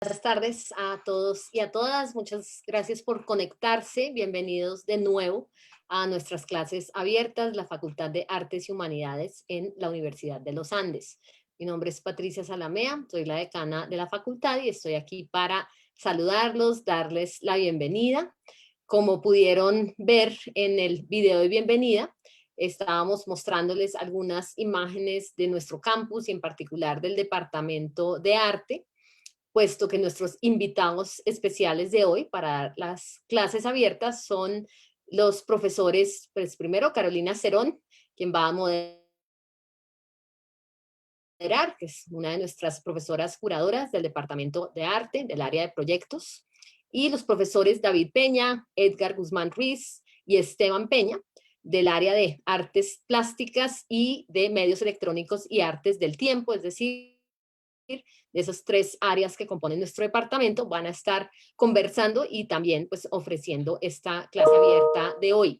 Buenas tardes a todos y a todas. Muchas gracias por conectarse. Bienvenidos de nuevo a nuestras clases abiertas, la Facultad de Artes y Humanidades en la Universidad de los Andes. Mi nombre es Patricia Salamea, soy la decana de la facultad y estoy aquí para saludarlos, darles la bienvenida. Como pudieron ver en el video de bienvenida, estábamos mostrándoles algunas imágenes de nuestro campus y en particular del Departamento de Arte, puesto que nuestros invitados especiales de hoy para las clases abiertas son los profesores, pues primero Carolina Cerón, quien va a moderar, que es una de nuestras profesoras curadoras del Departamento de Arte, del área de proyectos, y los profesores David Peña, Edgar Guzmán Ruiz y Esteban Peña, del área de artes plásticas y de medios electrónicos y artes del tiempo, es decir, de esas tres áreas que componen nuestro departamento, van a estar conversando y también pues ofreciendo esta clase abierta de hoy.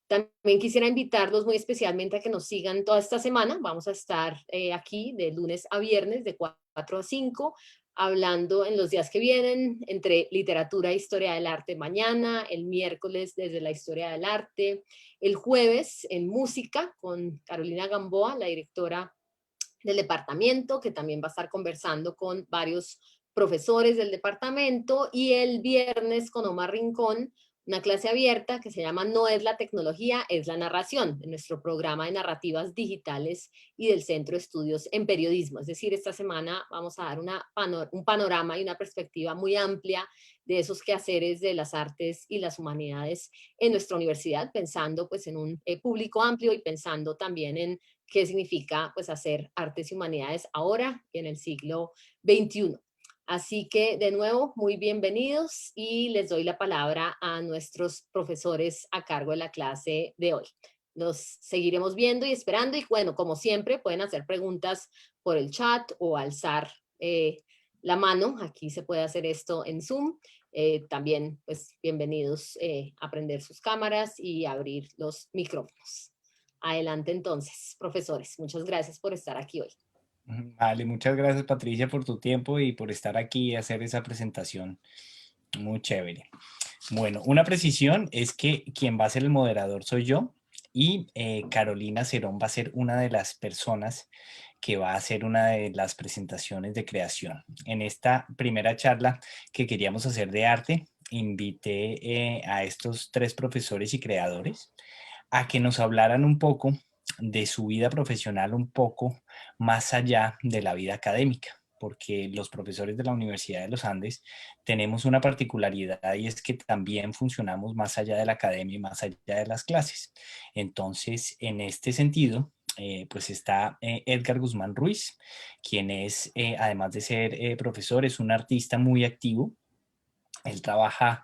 También quisiera invitarlos muy especialmente a que nos sigan toda esta semana. Vamos a estar aquí de lunes a viernes de 4 a 5, hablando en los días que vienen entre literatura e historia del arte mañana, el miércoles desde la historia del arte, el jueves en música con Carolina Gamboa, la directora del departamento, que también va a estar conversando con varios profesores del departamento, y el viernes con Omar Rincón, una clase abierta que se llama No es la tecnología, es la narración, de nuestro programa de narrativas digitales y del Centro de Estudios en Periodismo. Es decir, esta semana vamos a dar un panorama y una perspectiva muy amplia de esos quehaceres de las artes y las humanidades en nuestra universidad, pensando pues en un público amplio y pensando también en qué significa pues hacer artes y humanidades ahora en el siglo XXI. Así que de nuevo, muy bienvenidos y les doy la palabra a nuestros profesores a cargo de la clase de hoy. Los seguiremos viendo y esperando y bueno, como siempre, pueden hacer preguntas por el chat o alzar la mano. Aquí se puede hacer esto en Zoom. También, pues, bienvenidos a prender sus cámaras y abrir los micrófonos. Adelante entonces, profesores. Muchas gracias por estar aquí hoy. Vale, muchas gracias Patricia por tu tiempo y por estar aquí y hacer esa presentación. Muy chévere. Bueno, una precisión es que quien va a ser el moderador soy yo y Carolina Cerón va a ser una de las personas que va a hacer una de las presentaciones de creación. En esta primera charla que queríamos hacer de arte, invité a estos tres profesores y creadores a que nos hablaran un poco de su vida profesional, un poco más allá de la vida académica, porque los profesores de la Universidad de los Andes tenemos una particularidad y es que también funcionamos más allá de la academia y más allá de las clases. Entonces, en este sentido, pues está Edgar Guzmán Ruiz, quien es, además de ser profesor, es un artista muy activo. Él trabaja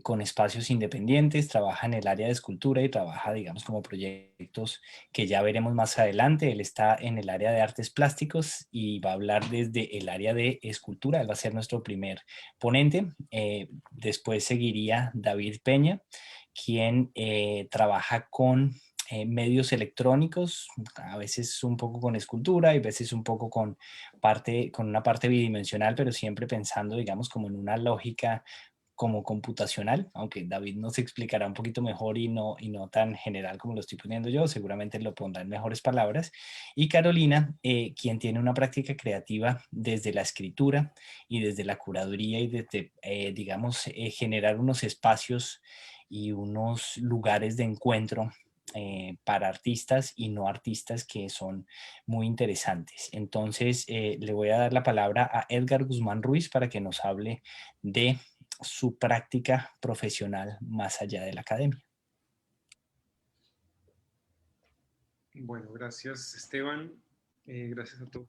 con espacios independientes, trabaja en el área de escultura y trabaja, digamos, como proyectos que ya veremos más adelante. Él está en el área de artes plásticos y va a hablar desde el área de escultura. Él va a ser nuestro primer ponente. Después seguiría David Peña, quien trabaja con medios electrónicos, a veces un poco con escultura y a veces un poco con una parte bidimensional, pero siempre pensando, digamos, como en una lógica como computacional, aunque David nos explicará un poquito mejor y no tan general como lo estoy poniendo yo, seguramente lo pondrá en mejores palabras. Y Carolina, quien tiene una práctica creativa desde la escritura y desde la curaduría y desde, digamos, generar unos espacios y unos lugares de encuentro para artistas y no artistas que son muy interesantes. Entonces, le voy a dar la palabra a Edgar Guzmán Ruiz para que nos hable de su práctica profesional más allá de la academia. Bueno, gracias Esteban, gracias a todos.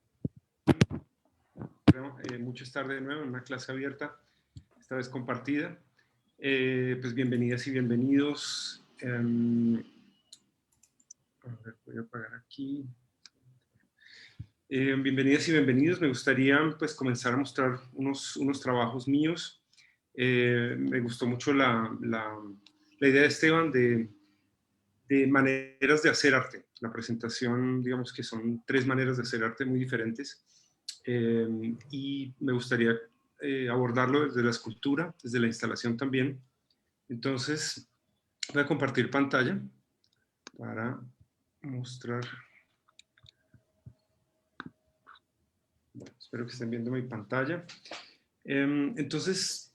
Mucho estar de nuevo en una clase abierta, esta vez compartida. Pues bienvenidas y bienvenidos. A ver, voy a apagar aquí. Bienvenidas y bienvenidos. Me gustaría pues comenzar a mostrar unos trabajos míos. Me gustó mucho la idea de Esteban de maneras de hacer arte. La presentación, digamos que son tres maneras de hacer arte muy diferentes. Y me gustaría abordarlo desde la escultura, desde la instalación también. Entonces, voy a compartir pantalla para mostrar. Bueno, espero que estén viendo mi pantalla. Entonces,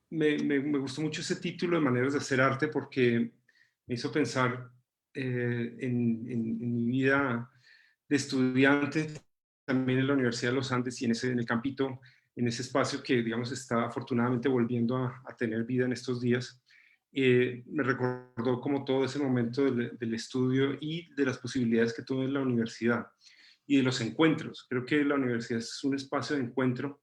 me gustó mucho ese título de Maneras de hacer arte porque me hizo pensar en mi vida de estudiante, también en la Universidad de los Andes y en el campito, en ese espacio que, digamos, está afortunadamente volviendo a tener vida en estos días. Me recordó como todo ese momento del estudio y de las posibilidades que tuve en la universidad y de los encuentros. Creo que la universidad es un espacio de encuentro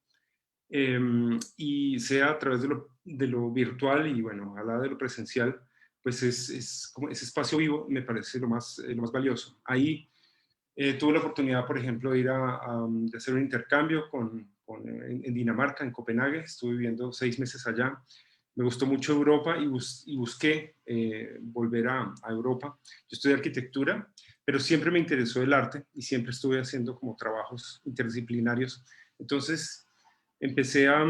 y sea a través de lo virtual y bueno, ojalá de lo presencial, pues es como ese espacio vivo me parece lo más valioso. Ahí tuve la oportunidad, por ejemplo, de ir de hacer un intercambio en Dinamarca, en Copenhague. Estuve viviendo 6 meses allá. Me gustó mucho Europa y busqué volver a Europa. Yo estudié arquitectura, pero siempre me interesó el arte y siempre estuve haciendo como trabajos interdisciplinarios. Entonces empecé a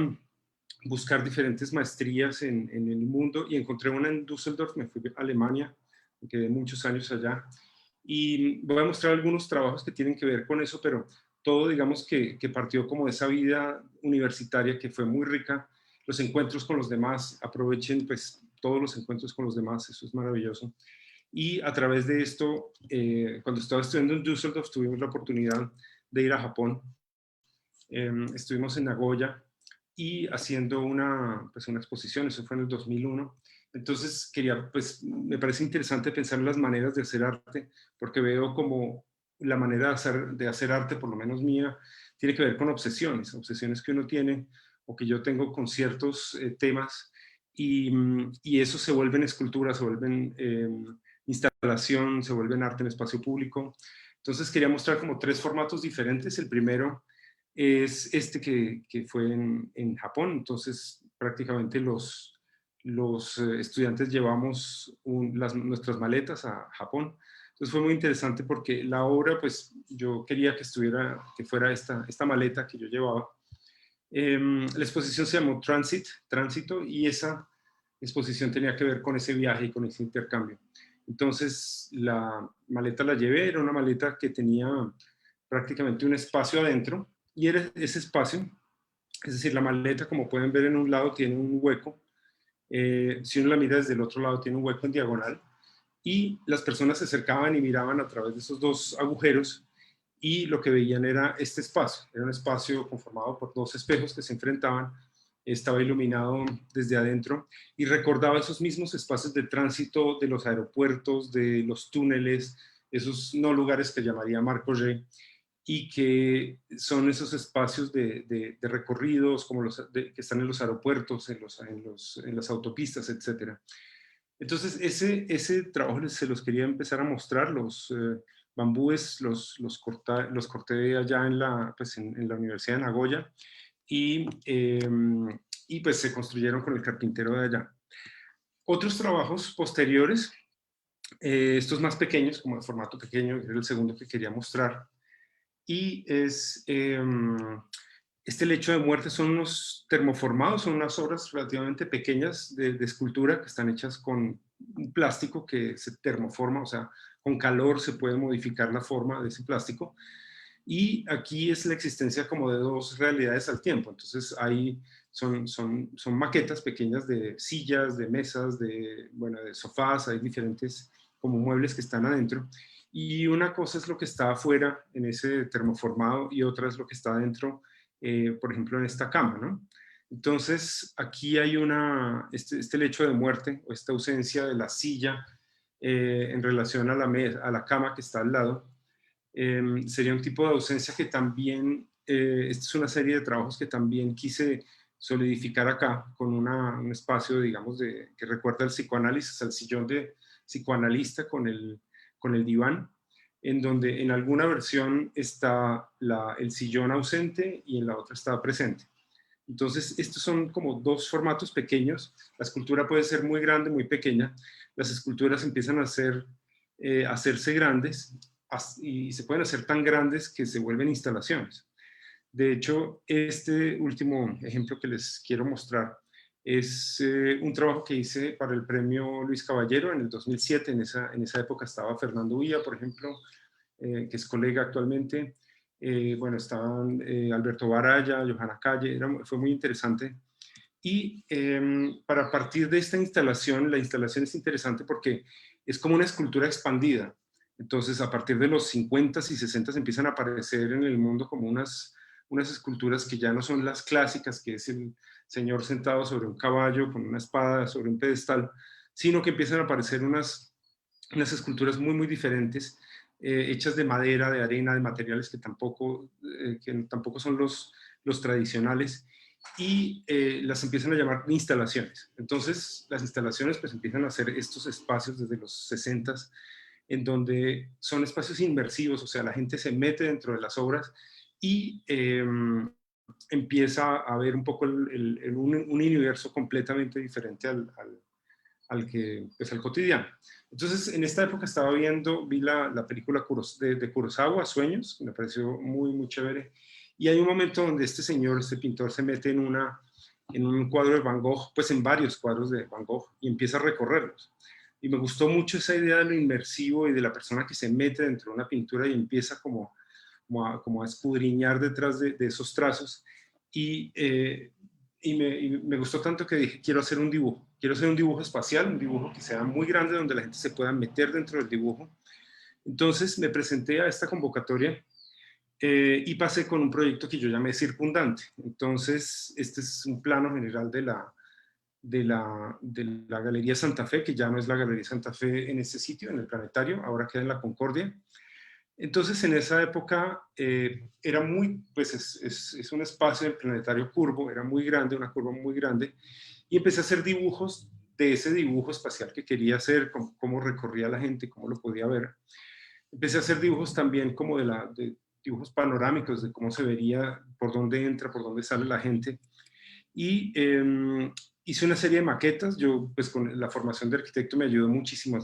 buscar diferentes maestrías en el mundo y encontré una en Düsseldorf. Me fui a Alemania, me quedé muchos años allá. Y voy a mostrar algunos trabajos que tienen que ver con eso, pero todo, digamos, que partió como de esa vida universitaria que fue muy rica. Los encuentros con los demás, aprovechen pues todos los encuentros con los demás, eso es maravilloso. Y a través de esto, cuando estaba estudiando en Düsseldorf, tuvimos la oportunidad de ir a Japón. Estuvimos en Nagoya y haciendo pues una exposición, eso fue en el 2001. Entonces pues me parece interesante pensar en las maneras de hacer arte, porque veo como la manera de hacer arte, por lo menos mía, tiene que ver con obsesiones que uno tiene o que yo tengo con ciertos temas y eso se vuelve en escultura, se vuelve en instalación, se vuelve en arte en espacio público. Entonces quería mostrar como 3 formatos diferentes. El primero es este que fue en Japón. Entonces prácticamente los estudiantes llevamos nuestras maletas a Japón. Entonces fue muy interesante porque la obra, pues yo quería que fuera esta maleta que yo llevaba. La exposición se llamó Tránsito, y esa exposición tenía que ver con ese viaje y con ese intercambio. Entonces la maleta la llevé, era una maleta que tenía prácticamente un espacio adentro, y era ese espacio, es decir, la maleta, como pueden ver, en un lado tiene un hueco, si uno la mira desde el otro lado tiene un hueco en diagonal, y las personas se acercaban y miraban a través de esos 2 agujeros, y lo que veían era este espacio. Era un espacio conformado por 2 espejos que se enfrentaban, estaba iluminado desde adentro y recordaba esos mismos espacios de tránsito de los aeropuertos, de los túneles, esos no lugares que llamaría Marco G, y que son esos espacios de recorridos como que están en los aeropuertos, en las autopistas, etc. Entonces, ese trabajo se los quería empezar a mostrar. Los bambúes los corté allá pues en la Universidad de Nagoya y, y pues se construyeron con el carpintero de allá. Otros trabajos posteriores, estos más pequeños, como de formato pequeño, era el segundo que quería mostrar, y es este lecho de muerte. Son unos termoformados, son unas obras relativamente pequeñas de escultura que están hechas con un plástico que se termoforma, o sea, con calor se puede modificar la forma de ese plástico. Y aquí es la existencia como de 2 realidades al tiempo. Entonces ahí son maquetas pequeñas de sillas, de mesas, de sofás, hay diferentes como muebles que están adentro. Y una cosa es lo que está afuera en ese termoformado y otra es lo que está adentro, por ejemplo, en esta cama, ¿no? Entonces, aquí hay este lecho de muerte o esta ausencia de la silla en relación a a la cama que está al lado. Sería un tipo de ausencia que también, esta es una serie de trabajos que también quise solidificar acá con un espacio, digamos, que recuerda al psicoanálisis, al sillón de psicoanalista con el diván, en donde en alguna versión está el sillón ausente y en la otra está presente. Entonces, estos son como 2 formatos pequeños. La escultura puede ser muy grande, muy pequeña. Las esculturas empiezan a hacerse grandes y se pueden hacer tan grandes que se vuelven instalaciones. De hecho, este último ejemplo que les quiero mostrar es un trabajo que hice para el premio Luis Caballero en el 2007. En esa época estaba Fernando Villa, por ejemplo, que es colega actualmente. Bueno, estaban Alberto Baraya, Johanna Calle, fue muy interesante. Y para partir de esta instalación, la instalación es interesante porque es como una escultura expandida. Entonces, a partir de los 50s y 60s empiezan a aparecer en el mundo como unas esculturas que ya no son las clásicas, que es el señor sentado sobre un caballo con una espada sobre un pedestal, sino que empiezan a aparecer unas esculturas muy, muy diferentes, hechas de madera, de arena, de materiales que tampoco son los tradicionales, y las empiezan a llamar instalaciones. Entonces, las instalaciones pues empiezan a hacer estos espacios desde los 60s, en donde son espacios inmersivos, o sea, la gente se mete dentro de las obras y empieza a ver un poco un universo completamente diferente al cotidiano. Entonces, en esta época vi la película de Kurosawa, Sueños, que me pareció muy, muy chévere. Y hay un momento donde este señor, este pintor, se mete en un cuadro de Van Gogh, pues en varios cuadros de Van Gogh, y empieza a recorrerlos. Y me gustó mucho esa idea de lo inmersivo y de la persona que se mete dentro de una pintura y empieza como a escudriñar detrás de esos trazos. Y me gustó tanto que dije, quiero hacer un dibujo espacial, un dibujo que sea muy grande donde la gente se pueda meter dentro del dibujo. Entonces me presenté a esta convocatoria y pasé con un proyecto que yo llamé Circundante. Entonces este es un plano general de la Galería Santa Fe, que ya no es la Galería Santa Fe en ese sitio, en el Planetario, ahora queda en la Concordia. Entonces, en esa época era pues es un espacio del Planetario curvo, era muy grande, una curva muy grande, y empecé a hacer dibujos de ese dibujo espacial que quería hacer, cómo recorría la gente, cómo lo podía ver. Empecé a hacer dibujos también como de dibujos panorámicos, de cómo se vería, por dónde entra, por dónde sale la gente. Y hice una serie de maquetas. Yo, pues con la formación de arquitecto me ayudó muchísimo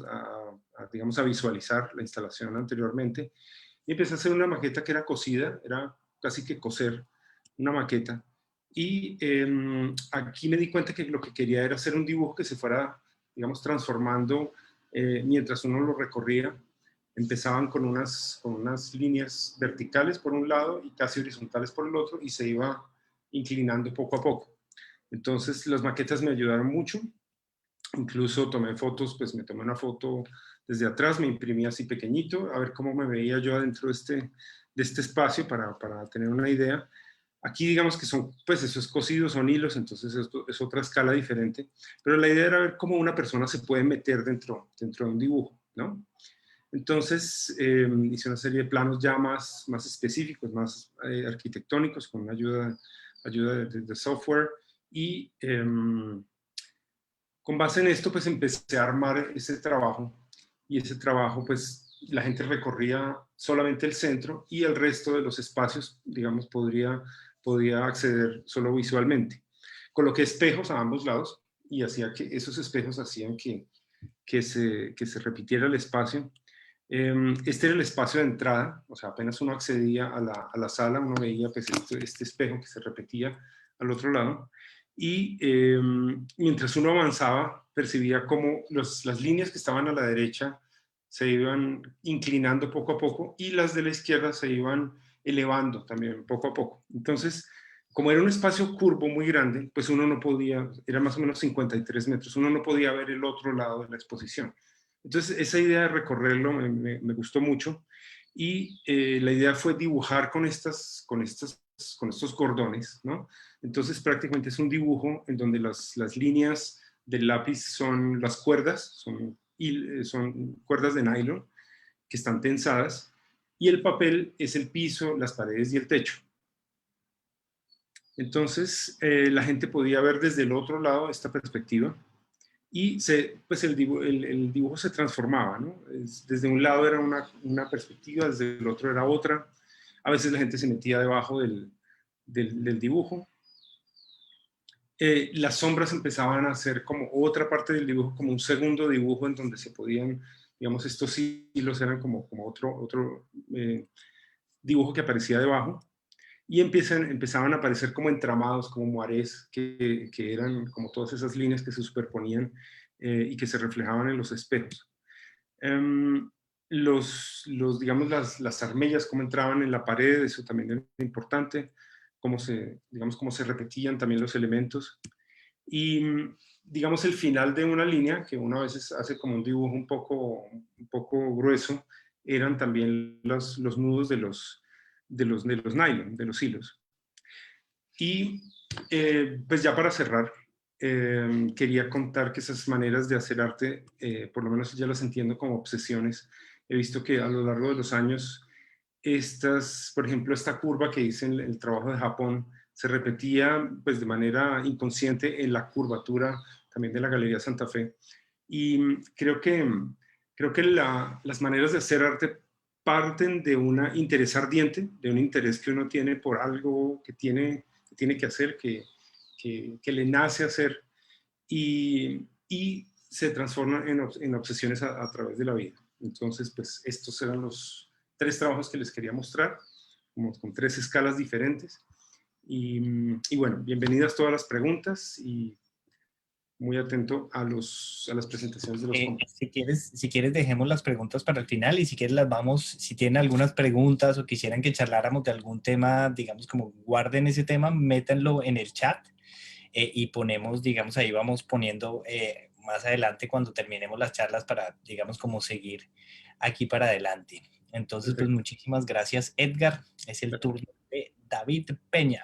digamos, a visualizar la instalación anteriormente. Y empecé a hacer una maqueta que era cosida, era casi que coser una maqueta. Y aquí me di cuenta que lo que quería era hacer un dibujo que se fuera, digamos, transformando mientras uno lo recorría. Empezaban con unas líneas verticales por un lado y casi horizontales por el otro, y se iba inclinando poco a poco. Entonces las maquetas me ayudaron mucho. Incluso tomé fotos, pues me tomé una foto desde atrás, me imprimí así pequeñito, a ver cómo me veía yo adentro de este espacio para tener una idea. Aquí digamos que pues eso es cosido, son hilos, entonces esto es otra escala diferente. Pero la idea era ver cómo una persona se puede meter dentro de un dibujo, ¿no? Entonces hice una serie de planos ya más específicos, más arquitectónicos, con una ayuda de software. Y con base en esto, pues empecé a armar ese trabajo, y ese trabajo, pues la gente recorría solamente el centro y el resto de los espacios, digamos, podía acceder solo visualmente. Coloqué espejos a ambos lados y hacía que esos espejos hacían que se repitiera el espacio. Este era el espacio de entrada, o sea, apenas uno accedía a la sala, uno veía pues este espejo que se repetía al otro lado. Y mientras uno avanzaba, percibía como las líneas que estaban a la derecha se iban inclinando poco a poco y las de la izquierda se iban elevando también poco a poco. Entonces, como era un espacio curvo muy grande, pues uno no podía, era más o menos 53 metros, uno no podía ver el otro lado de la exposición. Entonces, esa idea de recorrerlo me gustó mucho, y la idea fue dibujar con estos cordones, ¿no? Entonces, prácticamente es un dibujo en donde las líneas del lápiz son las cuerdas, son cuerdas de nylon que están tensadas, y el papel es el piso, las paredes y el techo. Entonces, la gente podía ver desde el otro lado esta perspectiva, y pues el dibujo se transformaba, ¿no? Desde un lado era una perspectiva, desde el otro era otra. A veces la gente se metía debajo del dibujo. Las sombras empezaban a ser como otra parte del dibujo, como un segundo dibujo en donde se podían, digamos, estos hilos eran como otro dibujo que aparecía debajo. y empezaban a aparecer como entramados, como moarés, que eran como todas esas líneas que se superponían y que se reflejaban en los espejos. Digamos, las armellas, cómo entraban en la pared, eso también era importante, digamos, cómo se repetían también los elementos. Y, digamos, el final de una línea, que uno a veces hace como un dibujo un poco grueso, eran también los nudos de los nylon, de los hilos. Y pues ya para cerrar, quería contar que esas maneras de hacer arte, por lo menos ya las entiendo como obsesiones. He visto que a lo largo de los años, por ejemplo, esta curva que hice en el trabajo de Japón, se repetía pues de manera inconsciente en la curvatura también de la Galería Santa Fe. Y creo que las maneras de hacer arte parten de un interés ardiente, de un interés que uno tiene por algo que tiene que hacer, que le nace hacer, y se transforma en obsesiones a través de la vida. Entonces, pues estos eran los 3 trabajos que les quería mostrar, como con 3 escalas diferentes. Y bueno, bienvenidas todas las preguntas y muy atento a las presentaciones de los compañeros. Si quieres dejemos las preguntas para el final y si quieres las vamos, si tienen algunas preguntas o quisieran que charláramos de algún tema, digamos como guarden ese tema, métanlo en el chat y ponemos, digamos, ahí vamos poniendo más adelante cuando terminemos las charlas para, digamos, como seguir aquí para adelante. Entonces, pues Perfecto. muchísimas gracias, Edgar. Es el turno de David Peña.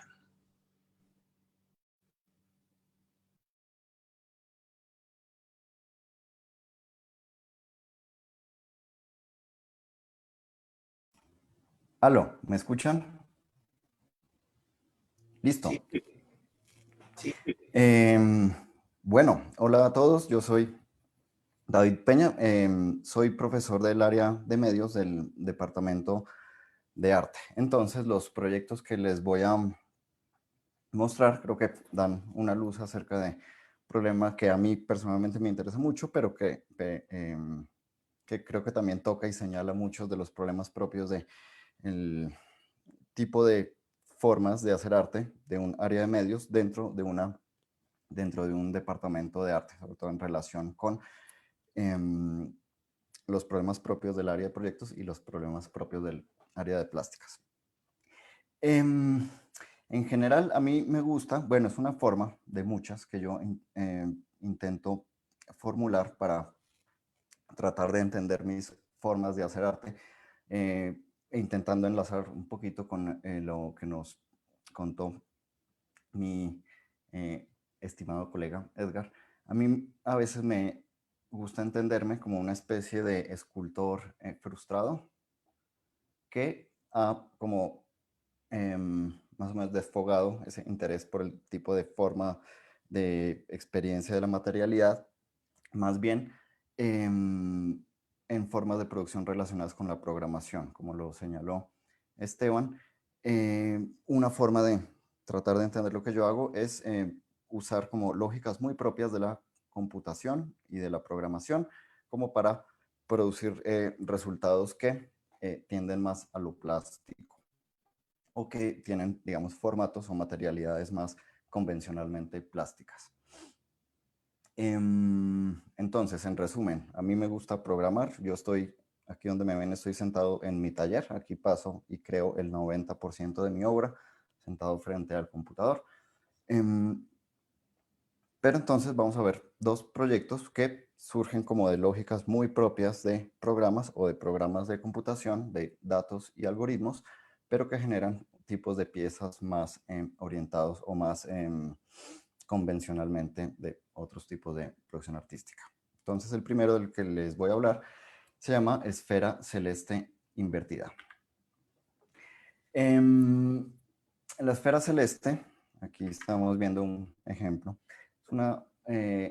Aló, ¿me escuchan? Listo. Bueno, hola a todos, yo soy David Peña, soy profesor del área de medios del Departamento de Arte. Entonces, los proyectos que les voy a mostrar creo que dan una luz acerca de problemas que a mí personalmente me interesa mucho, pero que creo que también toca y señala muchos de los problemas propios de el tipo de formas de hacer arte de un área de medios dentro de un departamento de arte, sobre todo en relación con los problemas propios del área de proyectos y los problemas propios del área de plásticas. En general, a mí me gusta, bueno, es una forma de muchas que yo intento formular para tratar de entender mis formas de hacer arte, intentando enlazar un poquito con lo que nos contó mi estimado colega Edgar. A mí a veces me gusta entenderme como una especie de escultor frustrado que ha como más o menos desfogado ese interés por el tipo de forma de experiencia de la materialidad, más bien en formas de producción relacionadas con la programación, como lo señaló Esteban. Una forma de tratar de entender lo que yo hago es usar como lógicas muy propias de la computación y de la programación como para producir resultados que tienden más a lo plástico o que tienen, digamos, formatos o materialidades más convencionalmente plásticas. Entonces, en resumen, a mí me gusta programar. Yo estoy, aquí donde me ven, estoy sentado en mi taller. Aquí paso y creo el 90% de mi obra, sentado frente al computador. Pero entonces vamos a ver 2 proyectos que surgen como de lógicas muy propias de programas o de programas de computación, de datos y algoritmos, pero que generan tipos de piezas más orientados o más convencionalmente de otros tipos de producción artística. Entonces el primero del que les voy a hablar se llama esfera celeste invertida. La esfera celeste, aquí estamos viendo un ejemplo, es una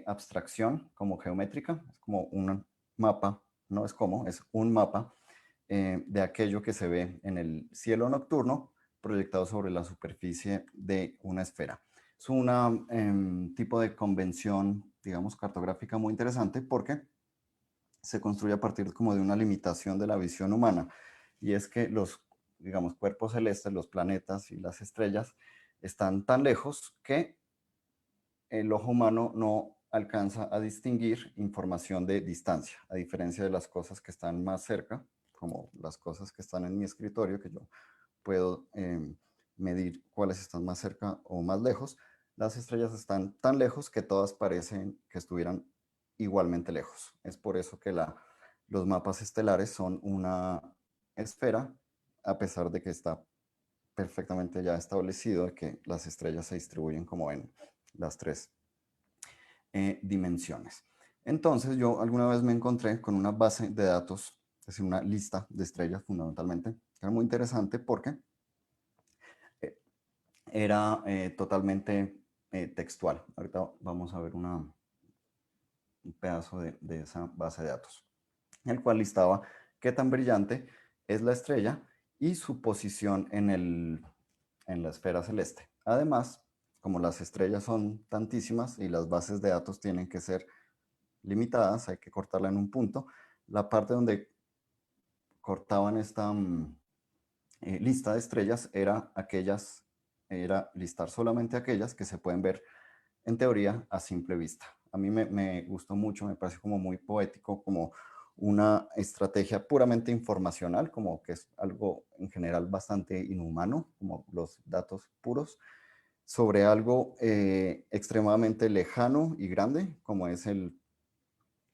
abstracción como geométrica, es como un mapa, no es como, es un mapa de aquello que se ve en el cielo nocturno proyectado sobre la superficie de una esfera. Es un tipo de convención, digamos, cartográfica muy interesante porque se construye a partir como de una limitación de la visión humana, y es que los digamos, cuerpos celestes, los planetas y las estrellas, están tan lejos que el ojo humano no alcanza a distinguir información de distancia, a diferencia de las cosas que están más cerca, como las cosas que están en mi escritorio, que yo puedo medir cuáles están más cerca o más lejos. Las estrellas están tan lejos que todas parecen que estuvieran igualmente lejos. Es por eso que los mapas estelares son una esfera, a pesar de que está perfectamente ya establecido que las estrellas se distribuyen como en las tres dimensiones. Entonces yo alguna vez me encontré con una base de datos, es decir, una lista de estrellas fundamentalmente, que era muy interesante porque era totalmente textual. Ahorita vamos a ver un pedazo de esa base de datos, el cual listaba qué tan brillante es la estrella y su posición en la esfera celeste. Además, como las estrellas son tantísimas y las bases de datos tienen que ser limitadas, hay que cortarla en un punto, la parte donde cortaban esta lista de estrellas era listar solamente aquellas que se pueden ver en teoría a simple vista. A mí me gustó mucho, me parece como muy poético, como una estrategia puramente informacional, como que es algo en general bastante inhumano, como los datos puros, sobre algo extremadamente lejano y grande, como es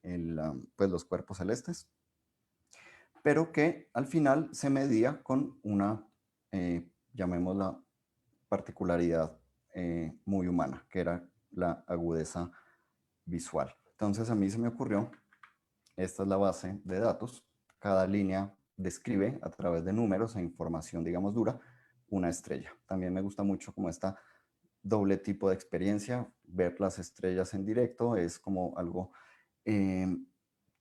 pues los cuerpos celestes, pero que al final se medía con una, llamémosla, particularidad muy humana, que era la agudeza visual. Entonces a mí se me ocurrió, esta es la base de datos, cada línea describe a través de números e información, digamos, dura, una estrella. También me gusta mucho como esta doble tipo de experiencia, ver las estrellas en directo es como algo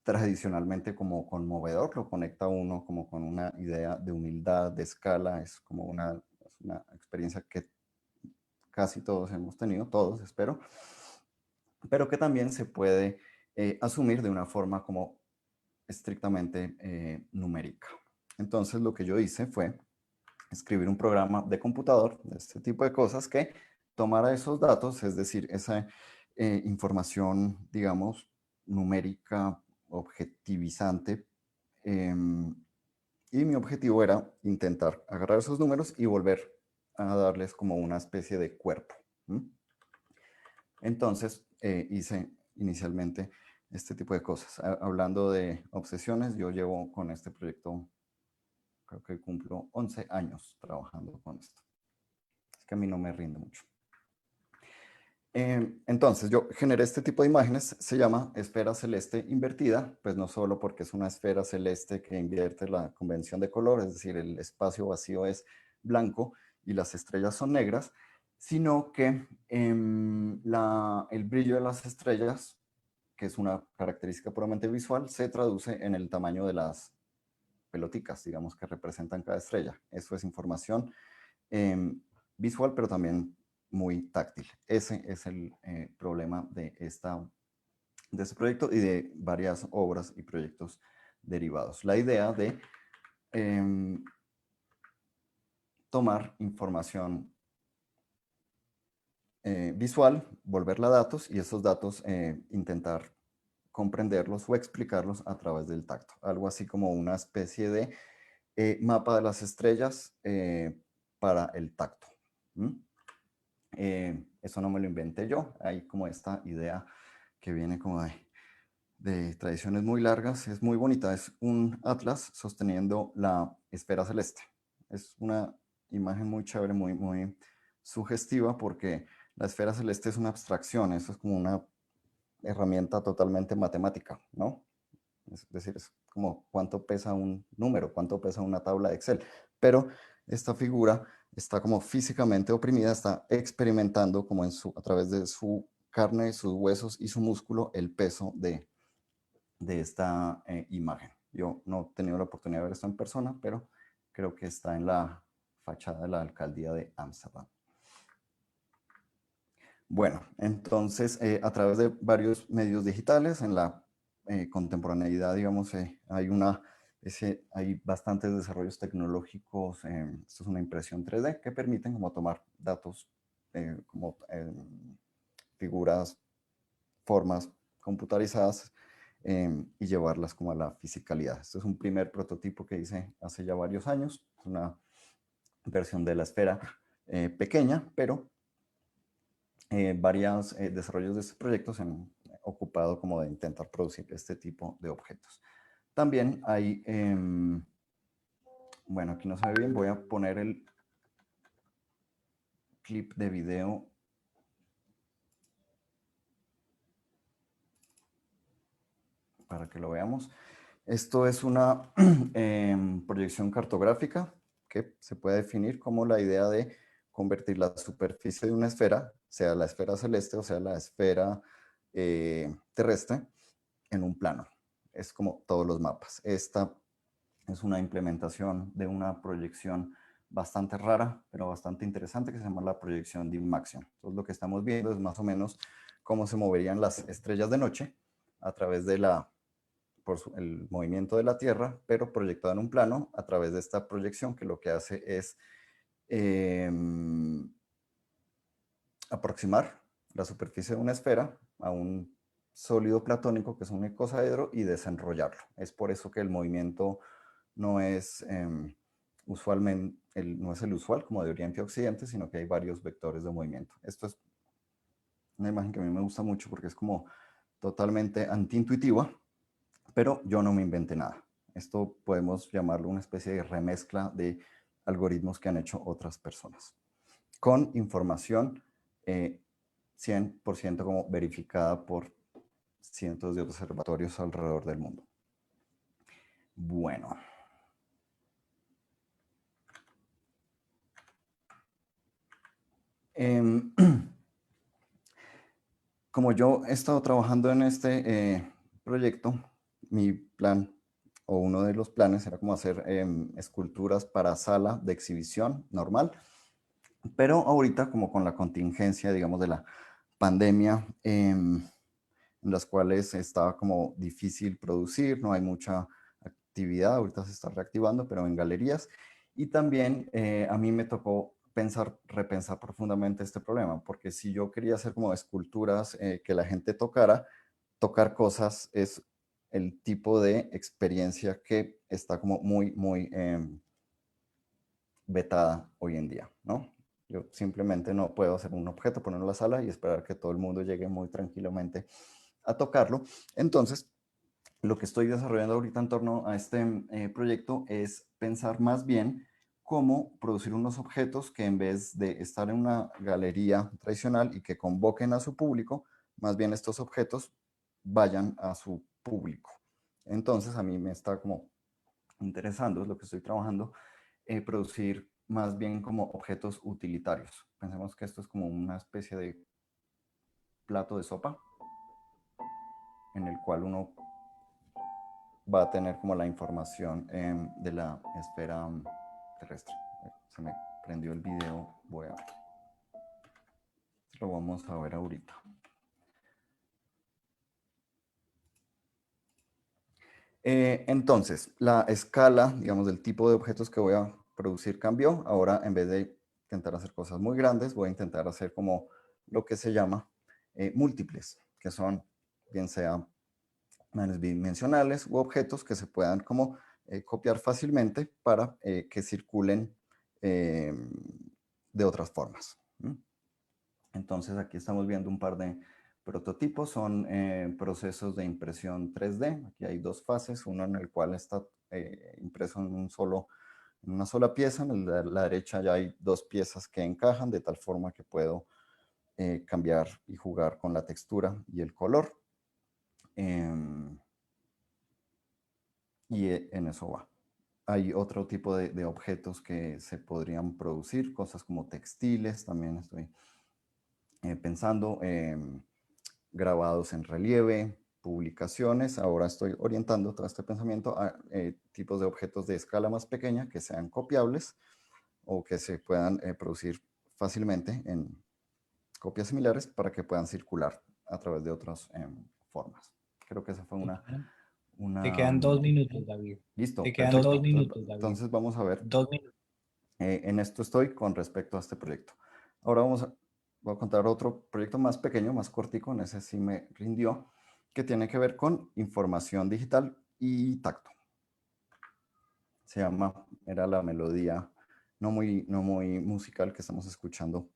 tradicionalmente como conmovedor, lo conecta a uno como con una idea de humildad, de escala, es como una experiencia que casi todos hemos tenido, todos espero, pero que también se puede asumir de una forma como estrictamente numérica. Entonces lo que yo hice fue escribir un programa de computador, de este tipo de cosas, que tomara esos datos, es decir, esa información, digamos, numérica, objetivizante, y mi objetivo era intentar agarrar esos números y volver a darles como una especie de cuerpo. Entonces hice inicialmente este tipo de cosas. Hablando de obsesiones, yo llevo con este proyecto, creo que cumplo 11 años trabajando con esto. Es que a mí no me rinde mucho. Entonces yo generé este tipo de imágenes, se llama esfera celeste invertida, pues no solo porque es una esfera celeste que invierte la convención de color, es decir, el espacio vacío es blanco y las estrellas son negras, sino que el brillo de las estrellas, que es una característica puramente visual, se traduce en el tamaño de las peloticas, digamos, que representan cada estrella. Eso es información visual, pero también muy táctil. Ese es el problema de este proyecto y de varias obras y proyectos derivados. La idea de tomar información visual, volverla a datos y esos datos intentar comprenderlos o explicarlos a través del tacto. Algo así como una especie de mapa de las estrellas para el tacto. Eso no me lo inventé yo, hay como esta idea que viene como de tradiciones muy largas, es muy bonita, es un atlas sosteniendo la esfera celeste. Es una imagen muy chévere, muy, muy sugestiva porque la esfera celeste es una abstracción, eso es como una herramienta totalmente matemática, ¿no? Es decir, es como cuánto pesa un número, cuánto pesa una tabla de Excel. Pero esta figura está como físicamente oprimida, está experimentando como a través de su carne, sus huesos y su músculo el peso de esta imagen. Yo no he tenido la oportunidad de ver esto en persona, pero creo que está en la fachada de la alcaldía de Ámsterdam. Bueno, entonces a través de varios medios digitales en la contemporaneidad, digamos, hay una Hay bastantes desarrollos tecnológicos, esto es una impresión 3D, que permiten como tomar datos como figuras, formas computarizadas y llevarlas como a la fisicalidad. Este es un primer prototipo que hice hace ya varios años, una versión de la esfera pequeña, pero varios desarrollos de este proyecto se han ocupado como de intentar producir este tipo de objetos. También hay, bueno, aquí no se ve bien, voy a poner el clip de video para que lo veamos. Esto es una proyección cartográfica que se puede definir como la idea de convertir la superficie de una esfera, sea la esfera celeste o sea la esfera terrestre, en un plano. Es como todos los mapas. Esta es una implementación de una proyección bastante rara, pero bastante interesante, que se llama la proyección Dim-Maxion. Entonces lo que estamos viendo es más o menos cómo se moverían las estrellas de noche a través de el movimiento de la Tierra, pero proyectado en un plano a través de esta proyección, que lo que hace es aproximar la superficie de una esfera a un sólido platónico, que es un icosaedro, y desenrollarlo. Es por eso que el movimiento no es usualmente, no es el usual como de Oriente a Occidente, sino que hay varios vectores de movimiento. Esto es una imagen que a mí me gusta mucho porque es como totalmente antiintuitiva, pero yo no me inventé nada. Esto podemos llamarlo una especie de remezcla de algoritmos que han hecho otras personas, con información 100% como verificada por cientos de observatorios alrededor del mundo. Bueno. Como yo he estado trabajando en este proyecto, mi plan o uno de los planes era como hacer esculturas para sala de exhibición normal, pero ahorita como con la contingencia, digamos, de la pandemia, en las cuales estaba como difícil producir, no hay mucha actividad, ahorita se está reactivando, pero en galerías, y también a mí me tocó repensar profundamente este problema, porque si yo quería hacer como esculturas que la gente tocar cosas es el tipo de experiencia que está como muy vetada hoy en día, ¿no? Yo simplemente no puedo hacer un objeto, ponerlo en la sala y esperar que todo el mundo llegue muy tranquilamente a tocarlo. Entonces, lo que estoy desarrollando ahorita en torno a este proyecto es pensar más bien cómo producir unos objetos que en vez de estar en una galería tradicional y que convoquen a su público, más bien estos objetos vayan a su público. Entonces a mí me está como interesando, es lo que estoy trabajando, producir más bien como objetos utilitarios. Pensemos que esto es como una especie de plato de sopa en el cual uno va a tener como la información de la esfera terrestre. Se me prendió el video, lo vamos a ver ahorita. Entonces, la escala, digamos, del tipo de objetos que voy a producir cambió. Ahora, en vez de intentar hacer cosas muy grandes, voy a intentar hacer como lo que se llama múltiples, que son, bien sea bidimensionales u objetos que se puedan como copiar fácilmente para que circulen de otras formas. Entonces aquí estamos viendo un par de prototipos, son procesos de impresión 3D. Aquí hay dos fases, uno en el cual está impreso en una sola pieza, en la derecha ya hay dos piezas que encajan de tal forma que puedo cambiar y jugar con la textura y el color. Y en eso va. Hay otro tipo de objetos que se podrían producir, cosas como textiles, también estoy pensando, grabados en relieve, publicaciones. Ahora estoy orientando todo este pensamiento a tipos de objetos de escala más pequeña que sean copiables o que se puedan producir fácilmente en copias similares para que puedan circular a través de otras formas. Creo que esa fue Te una... quedan 2 minutos, David. Listo, Te quedan dos perfecto. minutos, David. Entonces vamos a ver. 2 minutos. En esto estoy con respecto a este proyecto. Ahora voy a contar otro proyecto más pequeño, más cortico, en ese sí me rindió, que tiene que ver con información digital y tacto. Era la melodía no muy musical que estamos escuchando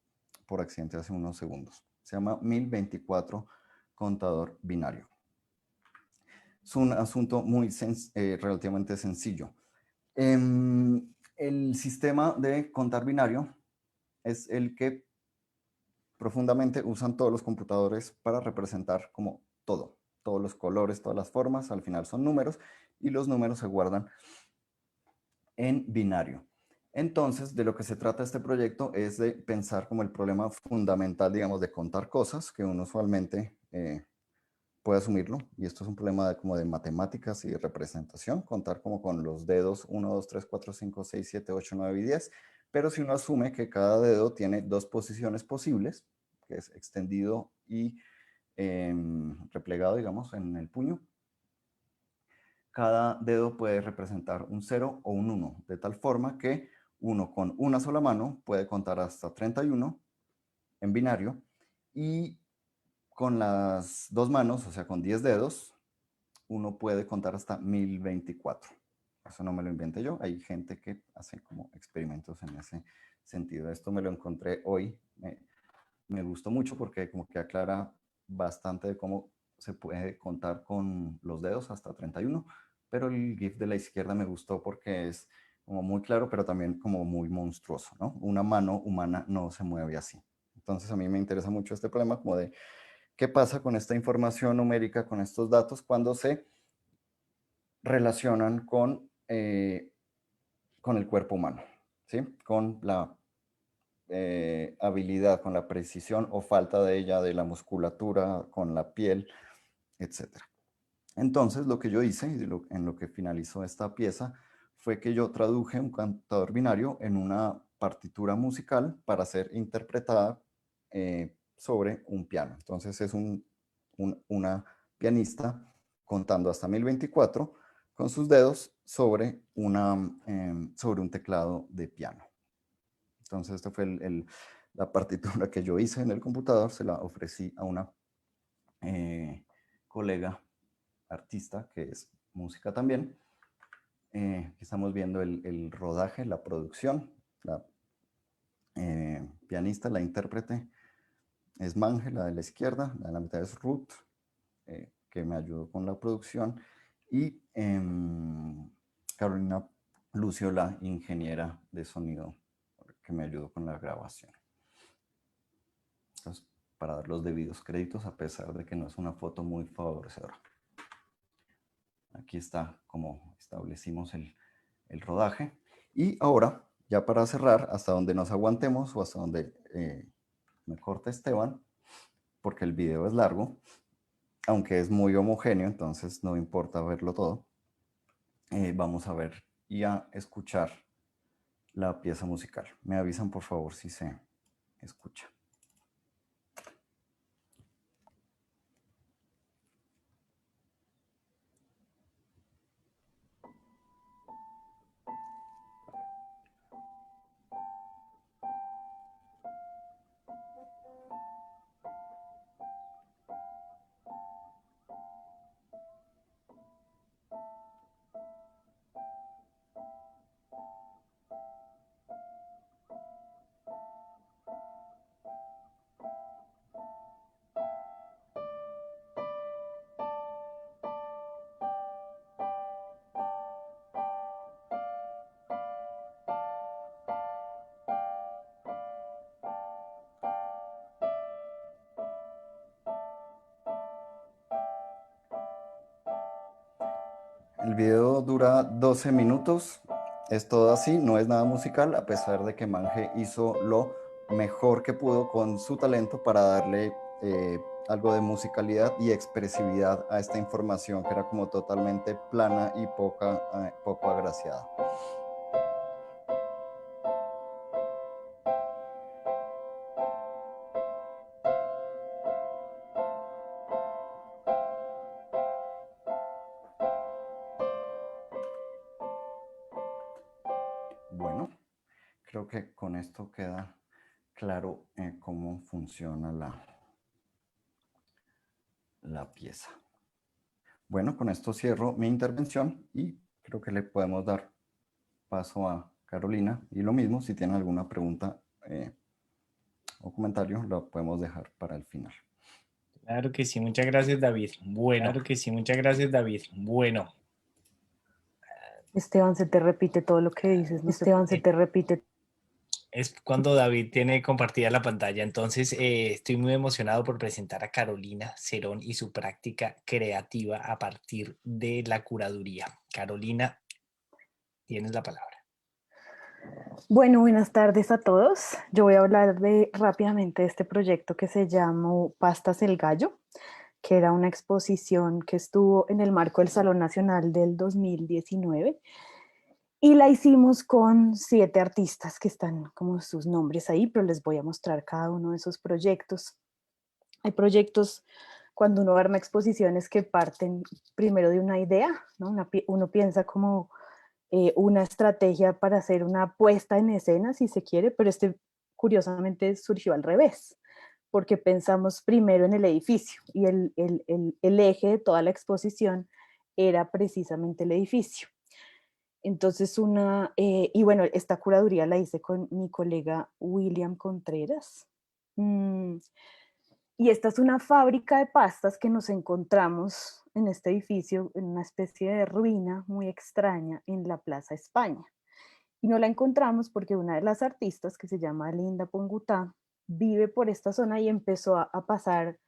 por accidente hace unos segundos. Se llama 1024 contador binario. Es un asunto relativamente sencillo. El sistema de contar binario es el que profundamente usan todos los computadores para representar como todo. Todos los colores, todas las formas, al final son números y los números se guardan en binario. Entonces, de lo que se trata este proyecto es de pensar como el problema fundamental, digamos, de contar cosas, que uno usualmente puede asumirlo, y esto es un problema como de matemáticas y de representación, contar como con los dedos 1, 2, 3, 4, 5, 6, 7, 8, 9 y 10, pero si uno asume que cada dedo tiene dos posiciones posibles, que es extendido y replegado, digamos, en el puño, cada dedo puede representar un 0 o un 1, de tal forma que uno con una sola mano puede contar hasta 31 en binario y con las dos manos, o sea, con 10 dedos, uno puede contar hasta 1024. Eso no me lo inventé yo, hay gente que hace como experimentos en ese sentido. Esto me lo encontré hoy, me gustó mucho porque como que aclara bastante de cómo se puede contar con los dedos hasta 31, pero el GIF de la izquierda me gustó porque es como muy claro, pero también como muy monstruoso, ¿no? Una mano humana no se mueve así. Entonces a mí me interesa mucho este problema como de qué pasa con esta información numérica, con estos datos, cuando se relacionan con el cuerpo humano, ¿sí? Con la habilidad, con la precisión o falta de ella, de la musculatura, con la piel, etc. Entonces, lo que yo hice, y en lo que finalizó esta pieza, fue que yo traduje un contador binario en una partitura musical para ser interpretada sobre un piano. Entonces, es una pianista contando hasta 1024 con sus dedos sobre un teclado de piano. Entonces, esta fue la partitura que yo hice en el computador, se la ofrecí a una colega artista que es música también. Estamos viendo el rodaje, la producción, la pianista, la intérprete es Manje, la de la izquierda, la de la mitad es Ruth, que me ayudó con la producción, y Carolina Lucio, la ingeniera de sonido, que me ayudó con la grabación. Entonces, para dar los debidos créditos, a pesar de que no es una foto muy favorecedora. Aquí está como establecimos el rodaje. Y ahora, ya para cerrar, hasta donde nos aguantemos o hasta donde me corte Esteban, porque el video es largo, aunque es muy homogéneo, entonces no importa verlo todo. Vamos a ver y a escuchar la pieza musical. Me avisan por favor si se escucha. El video dura 12 minutos, es todo así, no es nada musical, a pesar de que Manje hizo lo mejor que pudo con su talento para darle algo de musicalidad y expresividad a esta información que era como totalmente plana y poco agraciada. Bueno, creo que con esto queda claro cómo funciona la pieza. Bueno, con esto cierro mi intervención y creo que le podemos dar paso a Carolina. Y lo mismo, si tienen alguna pregunta o comentario, lo podemos dejar para el final. Claro que sí, muchas gracias, David. Bueno, claro que sí, muchas gracias, David. Bueno, Esteban, se te repite todo lo que dices, no Esteban, se te repite. es cuando David tiene compartida la pantalla. Entonces, estoy muy emocionado por presentar a Carolina Cerón y su práctica creativa a partir de la curaduría. Carolina, tienes la palabra. Bueno, buenas tardes a todos. Yo voy a hablar rápidamente de este proyecto que se llamó Pastas el Gallo, que era una exposición que estuvo en el marco del Salón Nacional del 2019 y la hicimos con 7 artistas que están como sus nombres ahí, pero les voy a mostrar cada uno de esos proyectos. Hay proyectos cuando uno arma exposiciones que parten primero de una idea, ¿no? Uno piensa como una estrategia para hacer una puesta en escena, si se quiere, pero curiosamente surgió al revés, porque pensamos primero en el edificio y el eje de toda la exposición era precisamente el edificio. Entonces y bueno, esta curaduría la hice con mi colega William Contreras. Y esta es una fábrica de pastas que nos encontramos en este edificio, en una especie de ruina muy extraña en la Plaza España. Y no la encontramos porque una de las artistas, que se llama Linda Pongutá, vive por esta zona y empezó a pasar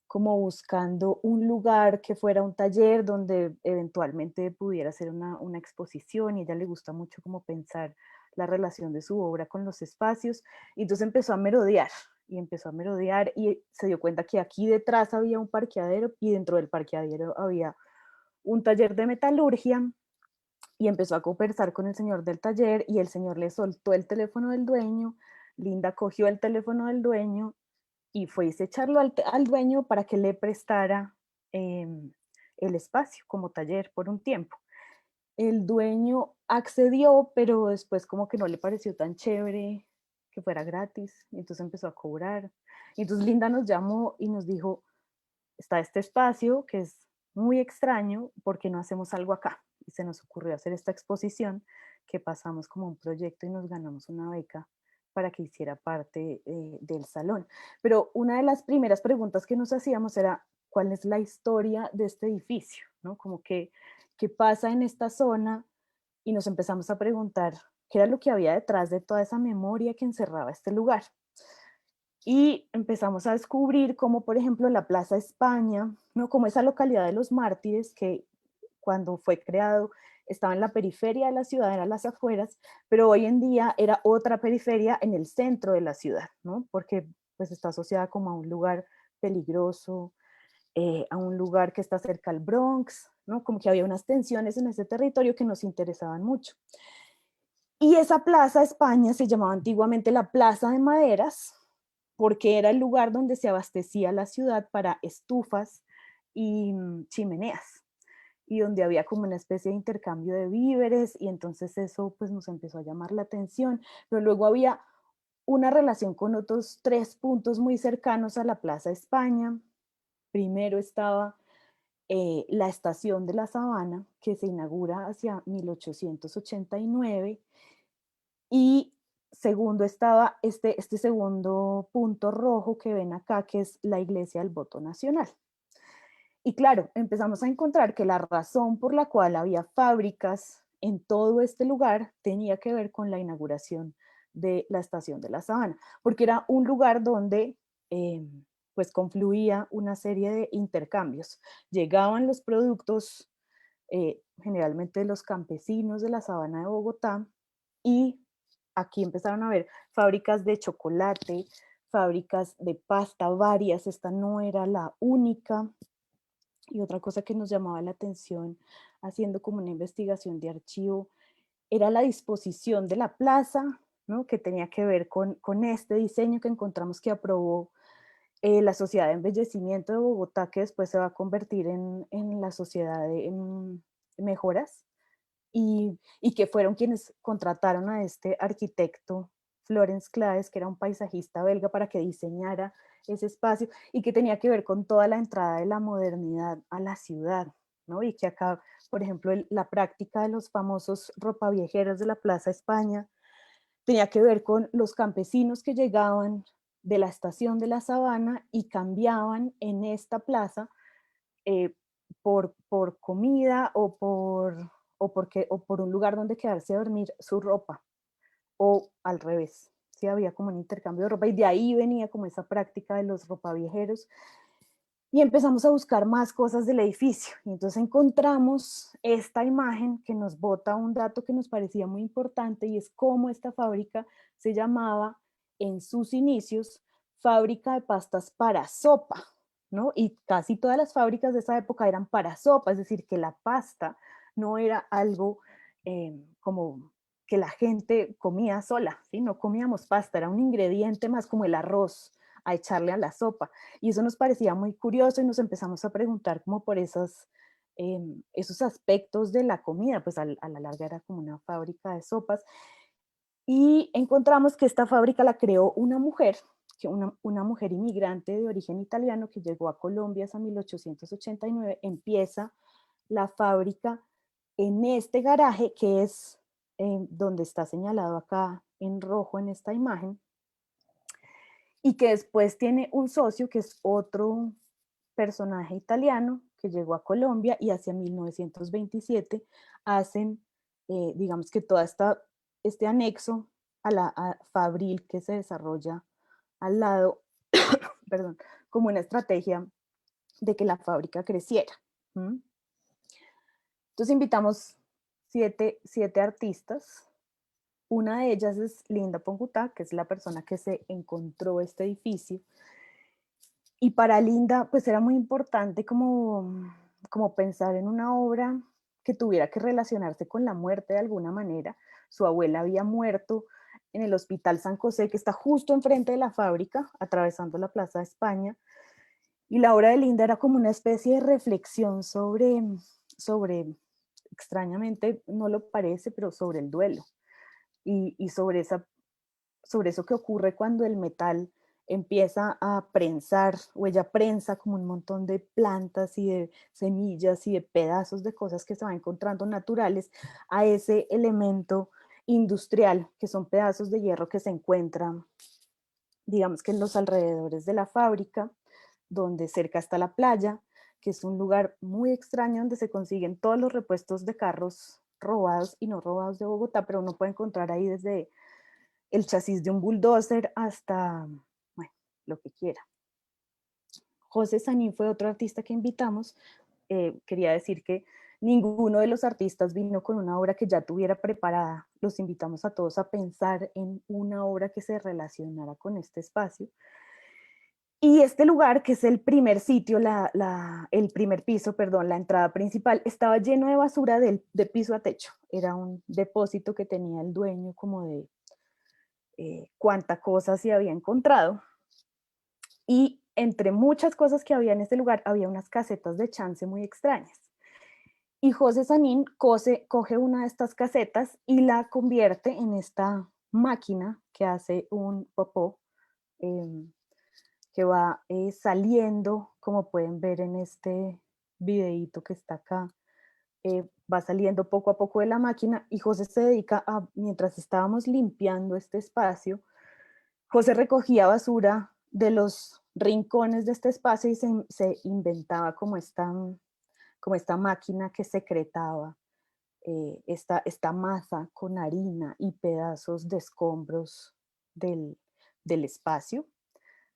como buscando un lugar que fuera un taller donde eventualmente pudiera ser una exposición, y a ella le gusta mucho como pensar la relación de su obra con los espacios, y entonces empezó a merodear y se dio cuenta que aquí detrás había un parqueadero y dentro del parqueadero había un taller de metalurgia, y empezó a conversar con el señor del taller y el señor le soltó el teléfono del dueño. Linda cogió el teléfono del dueño y fue a echarlo al dueño para que le prestara el espacio como taller por un tiempo. El dueño accedió, pero después como que no le pareció tan chévere que fuera gratis, y entonces empezó a cobrar. Y entonces Linda nos llamó y nos dijo, está este espacio que es muy extraño, ¿por qué no hacemos algo acá? Y se nos ocurrió hacer esta exposición que pasamos como un proyecto y nos ganamos una beca para que hiciera parte del salón. Pero una de las primeras preguntas que nos hacíamos era, ¿cuál es la historia de este edificio? ¿No? Como que, ¿qué pasa en esta zona? Y nos empezamos a preguntar qué era lo que había detrás de toda esa memoria que encerraba este lugar. Y empezamos a descubrir cómo, por ejemplo, la Plaza España, ¿no? Como esa localidad de los mártires que cuando fue creado estaba en la periferia de la ciudad, era las afueras, pero hoy en día era otra periferia en el centro de la ciudad, ¿no? Porque pues está asociada como a un lugar peligroso, a un lugar que está cerca al Bronx, ¿no? Como que había unas tensiones en ese territorio que nos interesaban mucho. Y esa Plaza España se llamaba antiguamente la Plaza de Maderas, porque era el lugar donde se abastecía la ciudad para estufas y chimeneas, y donde había como una especie de intercambio de víveres, y entonces eso pues nos empezó a llamar la atención, pero luego había una relación con otros 3 puntos muy cercanos a la Plaza España. Primero estaba la estación de la Sabana, que se inaugura hacia 1889, y segundo estaba este segundo punto rojo que ven acá, que es la Iglesia del Voto Nacional. Y claro, empezamos a encontrar que la razón por la cual había fábricas en todo este lugar tenía que ver con la inauguración de la estación de la Sabana, porque era un lugar donde pues confluía una serie de intercambios. Llegaban los productos, generalmente de los campesinos de la Sabana de Bogotá, y aquí empezaron a haber fábricas de chocolate, fábricas de pasta, varias, esta no era la única. Y otra cosa que nos llamaba la atención, haciendo como una investigación de archivo, era la disposición de la plaza, ¿no? Que tenía que ver con este diseño que encontramos que aprobó la Sociedad de Embellecimiento de Bogotá, que después se va a convertir en la Sociedad de Mejoras. y que fueron quienes contrataron a este arquitecto Florence Claes, que era un paisajista belga, para que diseñara ese espacio y que tenía que ver con toda la entrada de la modernidad a la ciudad, ¿no? Y que acá, por ejemplo, la práctica de los famosos ropaviejeros de la Plaza España tenía que ver con los campesinos que llegaban de la estación de la Sabana y cambiaban en esta plaza eh, por comida o por un lugar donde quedarse a dormir su ropa, o al revés, sí había como un intercambio de ropa y de ahí venía como esa práctica de los ropaviejeros y empezamos a buscar más cosas del edificio y entonces encontramos esta imagen que nos bota un dato que nos parecía muy importante y es cómo esta fábrica se llamaba en sus inicios fábrica de pastas para sopa, ¿no? Y casi todas las fábricas de esa época eran para sopa, es decir, que la pasta no era algo como que la gente comía sola, ¿sí? No comíamos pasta, era un ingrediente más como el arroz a echarle a la sopa. Y eso nos parecía muy curioso y nos empezamos a preguntar como por esos aspectos de la comida, pues a la larga era como una fábrica de sopas. Y encontramos que esta fábrica la creó una mujer, una mujer inmigrante de origen italiano que llegó a Colombia hasta 1889, empieza la fábrica en este garaje que es donde está señalado acá en rojo en esta imagen, y que después tiene un socio que es otro personaje italiano que llegó a Colombia y hacia 1927 hacen, digamos que todo este anexo a Fabril que se desarrolla al lado, perdón, como una estrategia de que la fábrica creciera. ¿Mm? Entonces invitamos siete artistas. Una de ellas es Linda Pongutá, que es la persona que se encontró este edificio. Y para Linda, pues era muy importante como pensar en una obra que tuviera que relacionarse con la muerte de alguna manera. Su abuela había muerto en el Hospital San José, que está justo enfrente de la fábrica, atravesando la Plaza de España. Y la obra de Linda era como una especie de reflexión sobre extrañamente, no lo parece, pero sobre el duelo y sobre eso que ocurre cuando el metal empieza a prensar, o ella prensa como un montón de plantas y de semillas y de pedazos de cosas que se va encontrando naturales a ese elemento industrial, que son pedazos de hierro que se encuentran, digamos que en los alrededores de la fábrica, donde cerca está la playa, que es un lugar muy extraño donde se consiguen todos los repuestos de carros robados y no robados de Bogotá, pero uno puede encontrar ahí desde el chasis de un bulldozer hasta, bueno, lo que quiera. José Sanín fue otro artista que invitamos. Quería decir que ninguno de los artistas vino con una obra que ya tuviera preparada. Los invitamos a todos a pensar en una obra que se relacionara con este espacio. Y este lugar, que es el primer sitio, el primer piso, perdón, la entrada principal, estaba lleno de basura de piso a techo. Era un depósito que tenía el dueño como de cuánta cosa se había encontrado. Y entre muchas cosas que había en este lugar, había unas casetas de chance muy extrañas. Y José Sanín coge una de estas casetas y la convierte en esta máquina que hace un popó, que va saliendo, como pueden ver en este videíto que está acá, va saliendo poco a poco de la máquina y José se dedica a, mientras estábamos limpiando este espacio, José recogía basura de los rincones de este espacio y se inventaba como esta máquina que secretaba esta masa con harina y pedazos de escombros del espacio.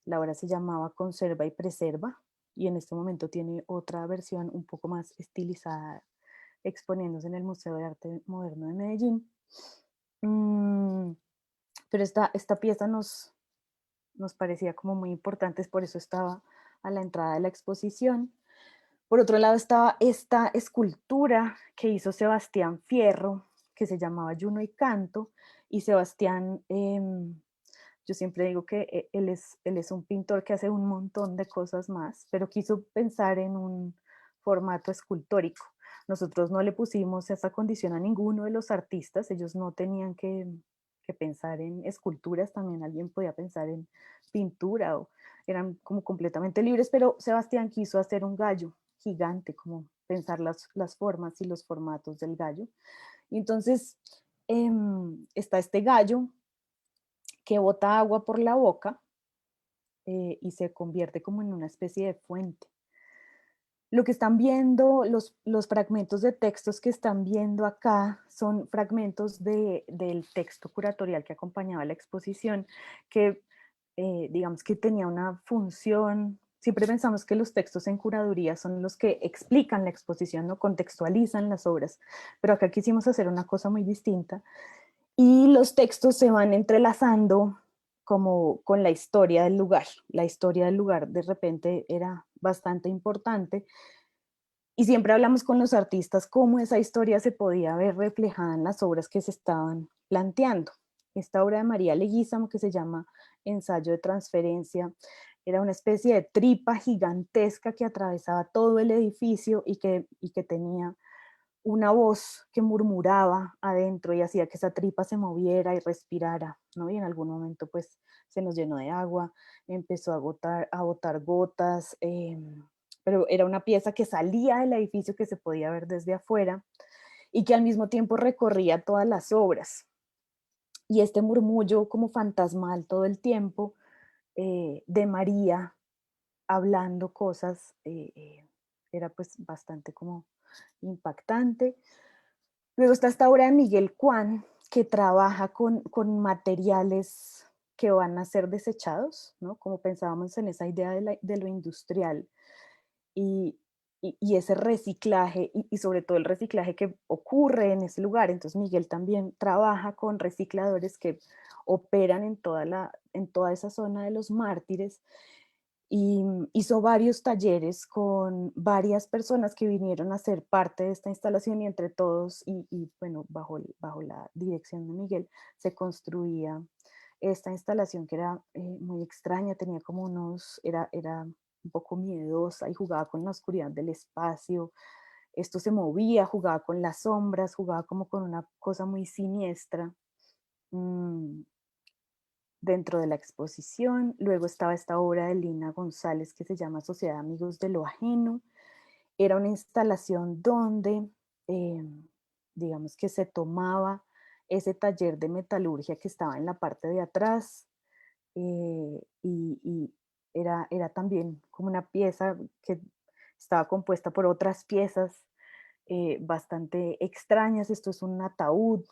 La obra se llamaba Conserva y Preserva y en este momento tiene otra versión un poco más estilizada exponiéndose en el Museo de Arte Moderno de Medellín. Pero esta pieza nos parecía como muy importante, por eso estaba a la entrada de la exposición. Por otro lado estaba esta escultura que hizo Sebastián Fierro, que se llamaba Juno y Canto, y Sebastián, yo siempre digo que él es un pintor que hace un montón de cosas más, pero quiso pensar en un formato escultórico. Nosotros no le pusimos esa condición a ninguno de los artistas, ellos no tenían que pensar en esculturas, también alguien podía pensar en pintura, o eran como completamente libres, pero Sebastián quiso hacer un gallo gigante, como pensar las formas y los formatos del gallo. Y entonces está este gallo que bota agua por la boca y se convierte como en una especie de fuente. Lo que están viendo, los fragmentos de textos que están viendo acá son fragmentos del texto curatorial que acompañaba la exposición, que digamos que tenía una función. Siempre pensamos que los textos en curaduría son los que explican la exposición, no contextualizan las obras, pero acá quisimos hacer una cosa muy distinta y los textos se van entrelazando como con la historia del lugar. La historia del lugar de repente era bastante importante y siempre hablamos con los artistas cómo esa historia se podía ver reflejada en las obras que se estaban planteando. Esta obra de María Leguízamo, que se llama Ensayo de Transferencia, era una especie de tripa gigantesca que atravesaba todo el edificio y que tenía una voz que murmuraba adentro y hacía que esa tripa se moviera y respirara, ¿no? Y en algún momento pues se nos llenó de agua, empezó a botar gotas, pero era una pieza que salía del edificio, que se podía ver desde afuera y que al mismo tiempo recorría todas las obras. Y este murmullo como fantasmal todo el tiempo de María hablando cosas era pues bastante como impactante. Luego está esta obra de Miguel Cuán, que trabaja con materiales que van a ser desechados, ¿no? Como pensábamos en esa idea de lo industrial y, y ese reciclaje y sobre todo el reciclaje que ocurre en ese lugar. Entonces Miguel también trabaja con recicladores que operan en toda esa zona de los Mártires y hizo varios talleres con varias personas que vinieron a ser parte de esta instalación y entre todos y bueno, bajo la dirección de Miguel se construía esta instalación que era muy extraña, tenía como era un poco miedosa y jugaba con la oscuridad del espacio. Esto se movía, jugaba con las sombras, jugaba como con una cosa muy siniestra. Dentro de la exposición. Luego estaba esta obra de Lina González que se llama Sociedad de Amigos de lo Ajeno. Era una instalación donde, digamos que se tomaba ese taller de metalurgia que estaba en la parte de atrás y era también como una pieza que estaba compuesta por otras piezas bastante extrañas. Esto es un ataúd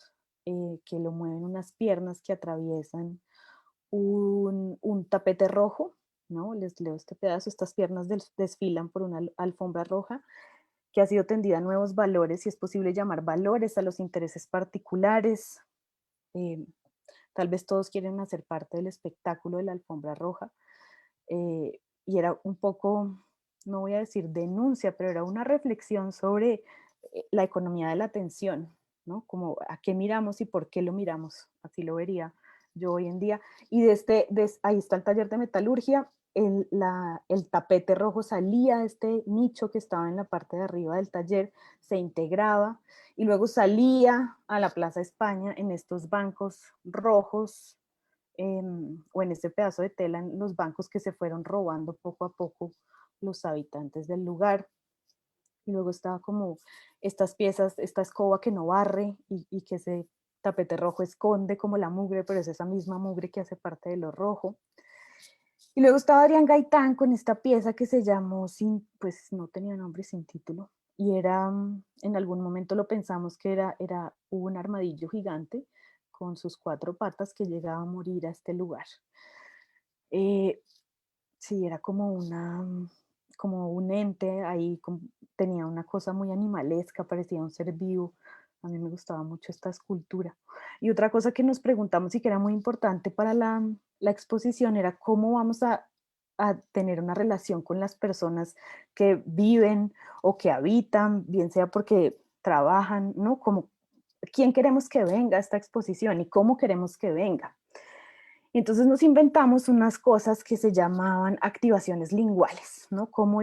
que lo mueven unas piernas que atraviesan un tapete rojo, ¿no? Les leo este pedazo, estas piernas desfilan por una alfombra roja que ha sido tendida a nuevos valores y es posible llamar valores a los intereses particulares. Eh, Tal vez todos quieren hacer parte del espectáculo de la alfombra roja. Y era un poco, no voy a decir denuncia, pero era una reflexión sobre la economía de la atención, ¿no? Como a qué miramos y por qué lo miramos, así lo vería yo hoy en día. Y ahí está el taller de metalurgia, el tapete rojo salía de este nicho que estaba en la parte de arriba del taller, se integraba y luego salía a la Plaza España en estos bancos rojos o en este pedazo de tela, en los bancos que se fueron robando poco a poco los habitantes del lugar. Y luego estaba como estas piezas, esta escoba que no barre y que ese tapete rojo esconde como la mugre, pero es esa misma mugre que hace parte de lo rojo. Y luego estaba Adrián Gaitán con esta pieza que se llamó, pues no tenía nombre, Sin Título, y era, en algún momento lo pensamos que era un armadillo gigante con sus 4 patas que llegaba a morir a este lugar. Sí, era como un ente ahí, tenía una cosa muy animalesca, parecía un ser vivo. A mí me gustaba mucho esta escultura. Y otra cosa que nos preguntamos y que era muy importante para la exposición era cómo vamos a tener una relación con las personas que viven o que habitan, bien sea porque trabajan, ¿no? Como, ¿quién queremos que venga a esta exposición y cómo queremos que venga? Y entonces nos inventamos unas cosas que se llamaban activaciones linguales, ¿no? Cómo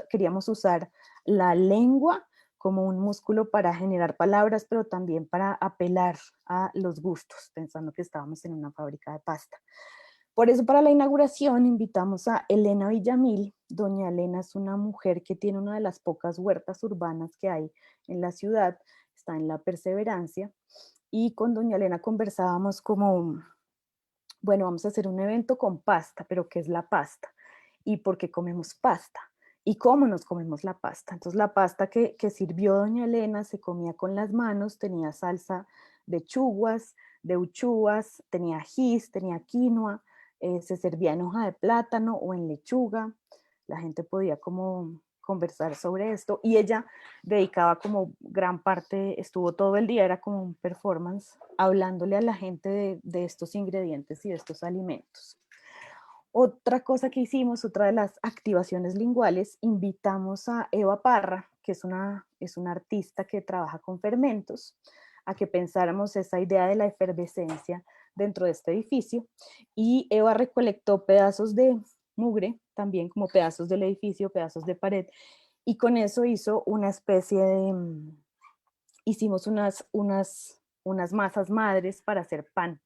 queríamos usar la lengua como un músculo para generar palabras, pero también para apelar a los gustos, pensando que estábamos en una fábrica de pasta. Por eso para la inauguración invitamos a Elena Villamil. Doña Elena es una mujer que tiene una de las pocas huertas urbanas que hay en la ciudad, está en La Perseverancia, y con doña Elena conversábamos como, bueno, vamos a hacer un evento con pasta, pero ¿qué es la pasta? ¿Y por qué comemos pasta? ¿Y cómo nos comemos la pasta? Entonces la pasta que sirvió doña Elena se comía con las manos, tenía salsa de chuguas, de uchuvas, tenía ajís, tenía quinoa, se servía en hoja de plátano o en lechuga. La gente podía como conversar sobre esto y ella dedicaba como gran parte, estuvo todo el día, era como un performance, hablándole a la gente de estos ingredientes y de estos alimentos. Otra cosa que hicimos, otra de las activaciones linguales, invitamos a Eva Parra, que es una artista que trabaja con fermentos, a que pensáramos esa idea de la efervescencia dentro de este edificio. Y Eva recolectó pedazos de mugre, también como pedazos del edificio, pedazos de pared, y con eso hizo una especie de, hicimos unas masas madres para hacer pan.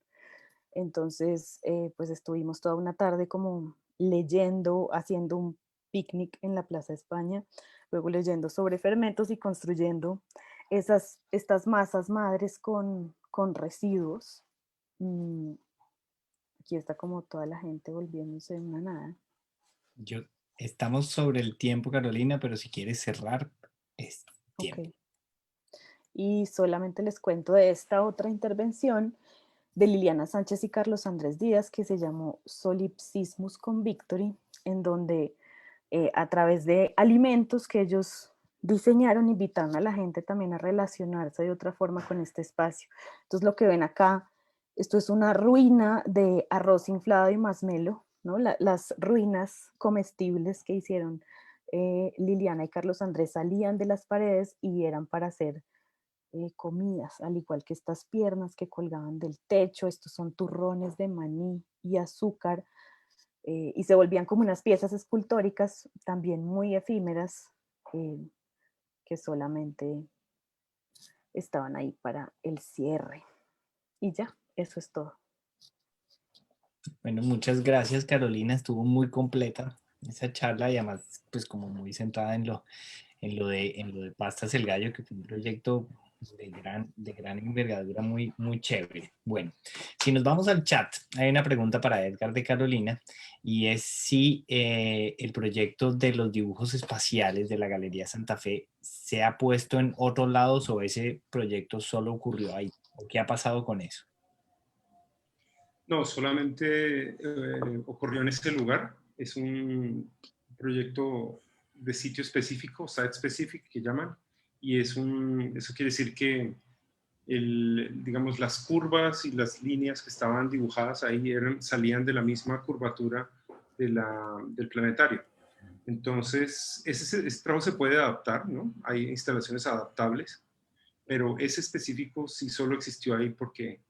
Entonces, pues estuvimos toda una tarde como leyendo, haciendo un picnic en la Plaza España, luego leyendo sobre fermentos y construyendo estas masas madres con residuos. Aquí está como toda la gente volviéndose una nada. Yo, estamos sobre el tiempo, Carolina, pero si quieres cerrar, es Ok. tiempo. Y solamente les cuento de esta otra intervención de Liliana Sánchez y Carlos Andrés Díaz, que se llamó Solipsismus con Victory, en donde a través de alimentos que ellos diseñaron, invitaron a la gente también a relacionarse de otra forma con este espacio. Entonces lo que ven acá, esto es una ruina de arroz inflado y masmelo, ¿no? Las ruinas comestibles que hicieron Liliana y Carlos Andrés salían de las paredes y eran para hacer comidas, al igual que estas piernas que colgaban del techo. Estos son turrones de maní y azúcar, y se volvían como unas piezas escultóricas también muy efímeras, que solamente estaban ahí para el cierre. Y ya, eso es todo. Bueno, muchas gracias, Carolina. Estuvo muy completa esa charla y además, pues como muy centrada en lo de Pastas El Gallo, que fue un proyecto de gran envergadura muy, muy chévere. Bueno, si nos vamos al chat, hay una pregunta para Edgar de Carolina y es si el proyecto de los dibujos espaciales de la Galería Santa Fe se ha puesto en otros lados o ese proyecto solo ocurrió ahí. ¿O qué ha pasado con eso? No, solamente ocurrió en este lugar. Es un proyecto de sitio específico, site specific que llaman, y eso quiere decir que digamos, las curvas y las líneas que estaban dibujadas ahí salían de la misma curvatura del planetario. Entonces, ese trabajo se puede adaptar, ¿no? Hay instalaciones adaptables, pero ese específico sí solo existió ahí porque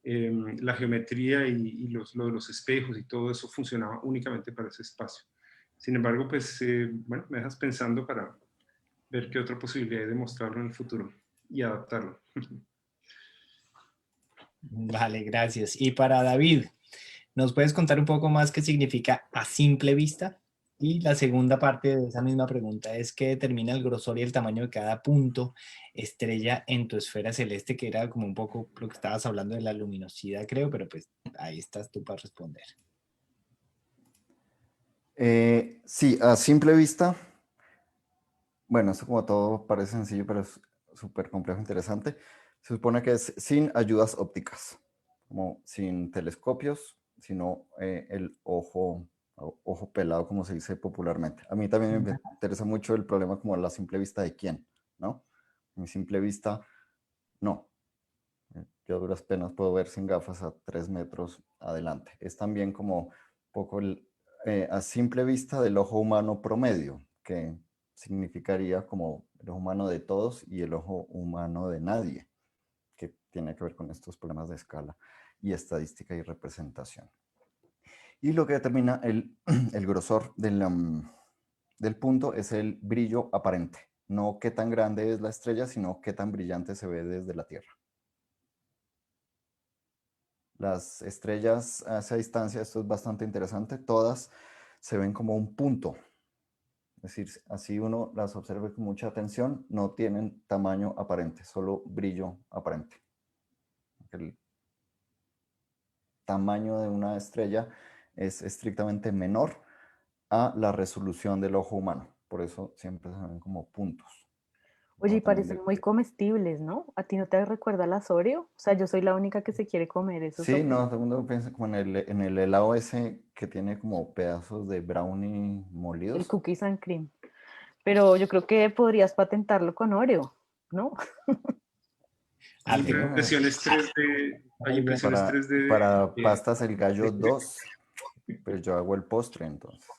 la geometría y lo de los espejos y todo eso funcionaba únicamente para ese espacio. Sin embargo, pues, bueno, me dejas pensando para ver qué otra posibilidad hay de mostrarlo en el futuro y adaptarlo. Vale, gracias. Y para David, ¿nos puedes contar un poco más qué significa a simple vista? Y la segunda parte de esa misma pregunta es qué determina el grosor y el tamaño de cada punto estrella en tu esfera celeste, que era como un poco lo que estabas hablando de la luminosidad, creo, pero pues ahí estás tú para responder. Sí, a simple vista, bueno, esto como todo parece sencillo, pero es súper complejo, interesante. Se supone que es sin ayudas ópticas, como sin telescopios, sino el ojo pelado, como se dice popularmente. A mí también me interesa mucho el problema como la simple vista de quién, ¿no? Mi simple vista, no. Yo a duras penas puedo ver sin gafas a 3 metros adelante. Es también como un poco a simple vista del ojo humano promedio, que significaría como el ojo humano de todos y el ojo humano de nadie, que tiene que ver con estos problemas de escala y estadística y representación. Y lo que determina el grosor del punto es el brillo aparente, no qué tan grande es la estrella, sino qué tan brillante se ve desde la Tierra. Las estrellas a esa distancia, esto es bastante interesante, todas se ven como un punto. Es decir, así uno las observe con mucha atención, no tienen tamaño aparente, solo brillo aparente. El tamaño de una estrella es estrictamente menor a la resolución del ojo humano. Por eso siempre se ven como puntos. Oye, O y también parecen muy comestibles, ¿no? ¿A ti no te recuerda las Oreo? O sea, yo soy la única que se quiere comer esos sí, no, objetos. todo el mundo piensa como en el helado ese que tiene como pedazos de brownie El molidos. cookies and cream. Pero yo creo que podrías patentarlo con Oreo, ¿no? Hay Arte, Sí, impresiones 3D, hay muy bien. impresiones 3D para de- pastas el gallo 2, pero yo hago el postre entonces.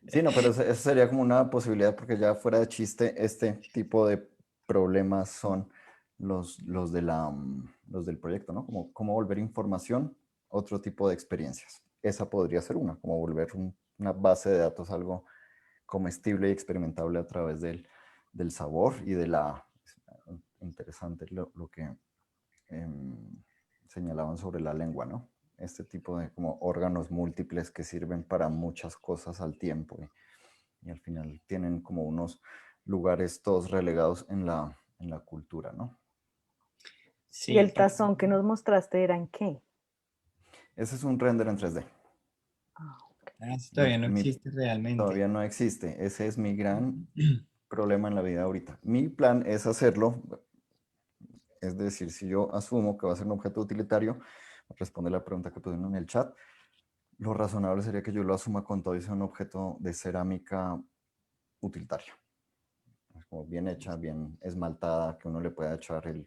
Sí, no, pero eso sería como una posibilidad porque ya fuera de chiste, este tipo de problemas son los los del proyecto, ¿no? Como cómo volver información, otro tipo de experiencias. Esa podría ser una, como volver una base de datos algo comestible y experimentable a través del sabor y de la... Interesante lo que señalaban sobre la lengua, ¿no? Este tipo de como órganos múltiples que sirven para muchas cosas al tiempo y al final tienen como unos lugares todos relegados en la cultura, ¿no? Y Sí, el tazón que nos mostraste era en qué. Ese es un render en 3D. Ah, ok. eso todavía no Mi, existe realmente. todavía no existe. Ese es mi gran problema en la vida ahorita. Mi plan es hacerlo, es decir, si yo asumo que va a ser un objeto utilitario, responde la pregunta que pusieron en el chat, lo razonable sería que yo lo asuma con todo y sea un objeto de cerámica utilitario. Es como bien hecha, bien esmaltada, que uno le pueda echar el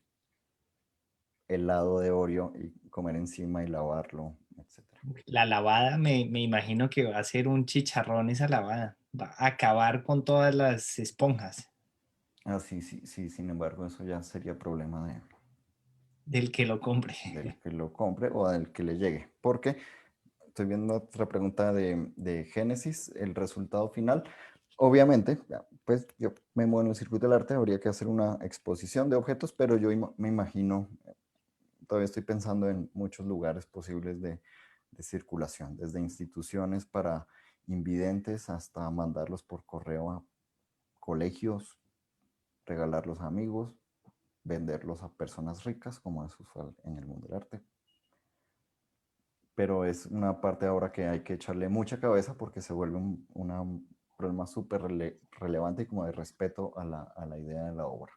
helado de Oreo y comer encima y lavarlo, etcétera. La lavada me imagino que va a ser un chicharrón esa lavada. Va a acabar con todas las esponjas Ah, sí, sí, sí, sin embargo, eso ya sería problema del que lo compre. del que lo compre o del que le llegue. Porque estoy viendo otra pregunta de Génesis, el resultado final. Obviamente, pues yo me muevo en el circuito del arte, habría que hacer una exposición de objetos, pero yo me imagino, todavía estoy pensando en muchos lugares posibles de circulación, desde instituciones para invidentes hasta mandarlos por correo a colegios, regalarlos a amigos, venderlos a personas ricas, como es usual en el mundo del arte. Pero es una parte ahora que hay que echarle mucha cabeza porque se vuelve un problema súper relevante y como de respeto a la idea de la obra.